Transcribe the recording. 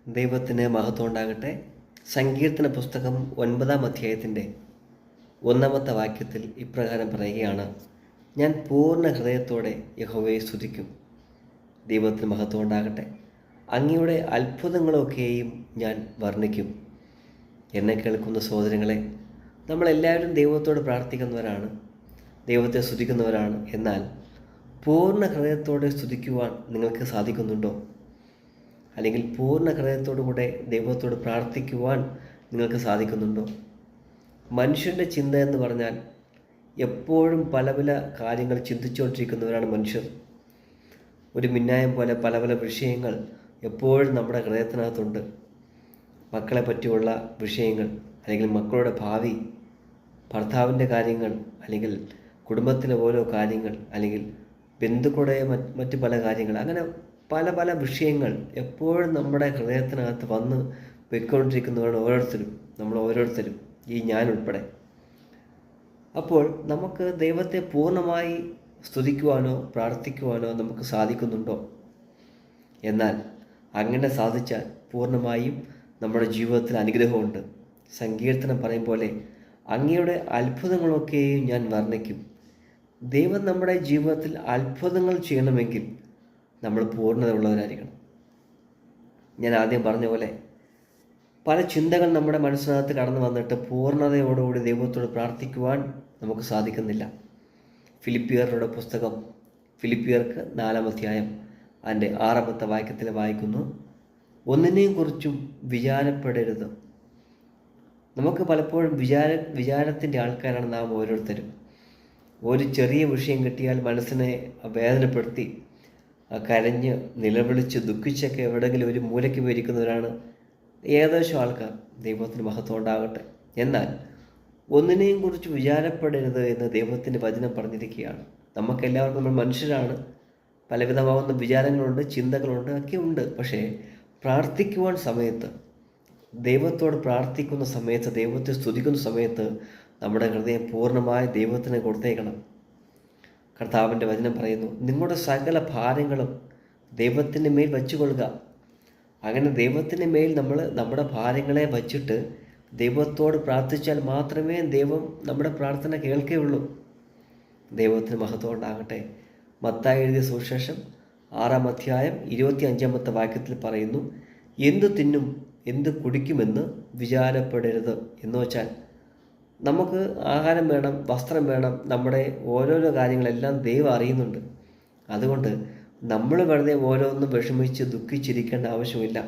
ദൈവത്തിന് മഹത്വം ഉണ്ടാകട്ടെ. സങ്കീർത്തന പുസ്തകം 9-ാം അധ്യായത്തിൻ്റെ 1-ാമത്തെ വാക്യത്തിൽ ഇപ്രകാരം പറയുകയാണ്: ഞാൻ പൂർണ്ണ ഹൃദയത്തോടെ യഹോവയെ സ്തുതിക്കും. ദൈവത്തിന് മഹത്വം ഉണ്ടാകട്ടെ. അങ്ങയുടെ അത്ഭുതങ്ങളൊക്കെയും ഞാൻ വർണ്ണിക്കും. എന്നെ കേൾക്കുന്ന സഹോദരങ്ങളെ, നമ്മളെല്ലാവരും ദൈവത്തോട് പ്രാർത്ഥിക്കുന്നവരാണ്, ദൈവത്തെ സ്തുതിക്കുന്നവരാണ്. എന്നാൽ പൂർണ്ണ ഹൃദയത്തോടെ സ്തുതിക്കുവാൻ നിങ്ങൾക്ക് സാധിക്കുന്നുണ്ടോ? അല്ലെങ്കിൽ പൂർണ്ണ ഹൃദയത്തോടുകൂടെ ദൈവത്തോട് പ്രാർത്ഥിക്കുവാൻ നിങ്ങൾക്ക് സാധിക്കുന്നുണ്ടോ? മനുഷ്യൻ്റെ ചിന്ത എന്ന് പറഞ്ഞാൽ എപ്പോഴും പല പല കാര്യങ്ങൾ ചിന്തിച്ചുകൊണ്ടിരിക്കുന്നവരാണ് മനുഷ്യർ. ഒരു മിന്നായം പോലെ പല പല വിഷയങ്ങൾ എപ്പോഴും നമ്മുടെ ഹൃദയത്തിനകത്തുണ്ട്. മക്കളെ പറ്റിയുള്ള വിഷയങ്ങൾ, അല്ലെങ്കിൽ മക്കളുടെ ഭാവി, ഭർത്താവിൻ്റെ കാര്യങ്ങൾ, അല്ലെങ്കിൽ കുടുംബത്തിലെ ഓരോ കാര്യങ്ങൾ, അല്ലെങ്കിൽ ബന്ധുക്കളുടെ മറ്റ് പല കാര്യങ്ങൾ, അങ്ങനെ പല പല വിഷയങ്ങൾ എപ്പോഴും നമ്മുടെ ഹൃദയത്തിനകത്ത് വന്ന് പോയിക്കൊണ്ടിരിക്കുന്നവരാണ് ഓരോരുത്തരും, നമ്മൾ ഓരോരുത്തരും, ഈ ഞാൻ ഉൾപ്പെടെ. അപ്പോൾ നമുക്ക് ദൈവത്തെ പൂർണ്ണമായി സ്തുതിക്കുവാനോ പ്രാർത്ഥിക്കുവാനോ നമുക്ക് സാധിക്കുന്നുണ്ടോ? എന്നാൽ അങ്ങനെ സാധിച്ചാൽ പൂർണ്ണമായും നമ്മുടെ ജീവിതത്തിൽ അനുഗ്രഹമുണ്ട്. സങ്കീർത്തനം പറയും പോലെ അങ്ങയുടെ അത്ഭുതങ്ങളൊക്കെയും ഞാൻ വർണ്ണിക്കും. ദൈവം നമ്മുടെ ജീവിതത്തിൽ അത്ഭുതങ്ങൾ ചെയ്യണമെങ്കിൽ നമ്മൾ പൂർണ്ണത ഉള്ളവരായിരിക്കണം. ഞാൻ ആദ്യം പറഞ്ഞ പോലെ പല ചിന്തകൾ നമ്മുടെ മനസ്സിനകത്ത് കടന്നു വന്നിട്ട് പൂർണ്ണതയോടുകൂടി ദൈവത്തോട് പ്രാർത്ഥിക്കുവാൻ നമുക്ക് സാധിക്കുന്നില്ല. ഫിലിപ്പിയരുടെ പുസ്തകം, ഫിലിപ്പിയർക്ക് 4-ാം അധ്യായം അതിൻ്റെ 6-ാമത്തെ വാക്യത്തിൽ വായിക്കുന്നു: ഒന്നിനെയും കുറിച്ചും വിചാരപ്പെടരുത്. നമുക്ക് പലപ്പോഴും വിചാരത്തിൻ്റെ ആൾക്കാരാണ് നാം ഓരോരുത്തരും. ഒരു ചെറിയ വിഷയം കിട്ടിയാൽ മനസ്സിനെ വേദനപ്പെടുത്തി കരഞ്ഞ് നിലവിളിച്ച് ദുഃഖിച്ചൊക്കെ എവിടെയെങ്കിലും ഒരു മൂലയ്ക്ക് പോയിരിക്കുന്നവരാണ് ഏകദേശം ആൾക്കാർ. ദൈവത്തിന് മഹത്വം ഉണ്ടാകട്ടെ. എന്നാൽ ഒന്നിനെയും കുറിച്ച് വിചാരപ്പെടരുത് എന്ന് ദൈവത്തിൻ്റെ വചനം പറഞ്ഞിരിക്കുകയാണ്. നമുക്കെല്ലാവർക്കും, നമ്മൾ മനുഷ്യരാണ്, പലവിധമാകുന്ന വിചാരങ്ങളുണ്ട്, ചിന്തകളുണ്ട്, ഒക്കെ ഉണ്ട്. പക്ഷേ പ്രാർത്ഥിക്കുവാൻ സമയത്ത്, ദൈവത്തോട് പ്രാർത്ഥിക്കുന്ന സമയത്ത്, ദൈവത്തെ സ്തുതിക്കുന്ന സമയത്ത് നമ്മുടെ ഹൃദയം പൂർണ്ണമായി ദൈവത്തിന് കൊടുത്തേക്കണം. കർത്താവിൻ്റെ വചനം പറയുന്നു: നിങ്ങളുടെ സകല ഭാരങ്ങളും ദൈവത്തിൻ്റെ മേൽ വച്ചുകൊള്ളുക. അങ്ങനെ ദൈവത്തിൻ്റെ മേൽ നമ്മൾ നമ്മുടെ ഭാരങ്ങളെ വച്ചിട്ട് ദൈവത്തോട് പ്രാർത്ഥിച്ചാൽ മാത്രമേ ദൈവം നമ്മുടെ പ്രാർത്ഥന കേൾക്കുകയുള്ളൂ. ദൈവത്തിന് മഹത്വം ഉണ്ടാകട്ടെ. മത്തായി എഴുതിയ സുവിശേഷം 6-ാം അധ്യായം 25-ാമത്തെ വാക്യത്തിൽ പറയുന്നു: എന്തു തിന്നും എന്ത് കുടിക്കുമെന്ന് വിചാരപ്പെടരുത്. എന്ന് വെച്ചാൽ നമുക്ക് ആഹാരം വേണം, വസ്ത്രം വേണം, നമ്മുടെ ഓരോരോ കാര്യങ്ങളെല്ലാം ദൈവം അറിയുന്നുണ്ട്. അതുകൊണ്ട് നമ്മൾ വെറുതെ ഓരോന്നും വിഷമിച്ച് ദുഃഖിച്ചിരിക്കേണ്ട ആവശ്യമില്ല.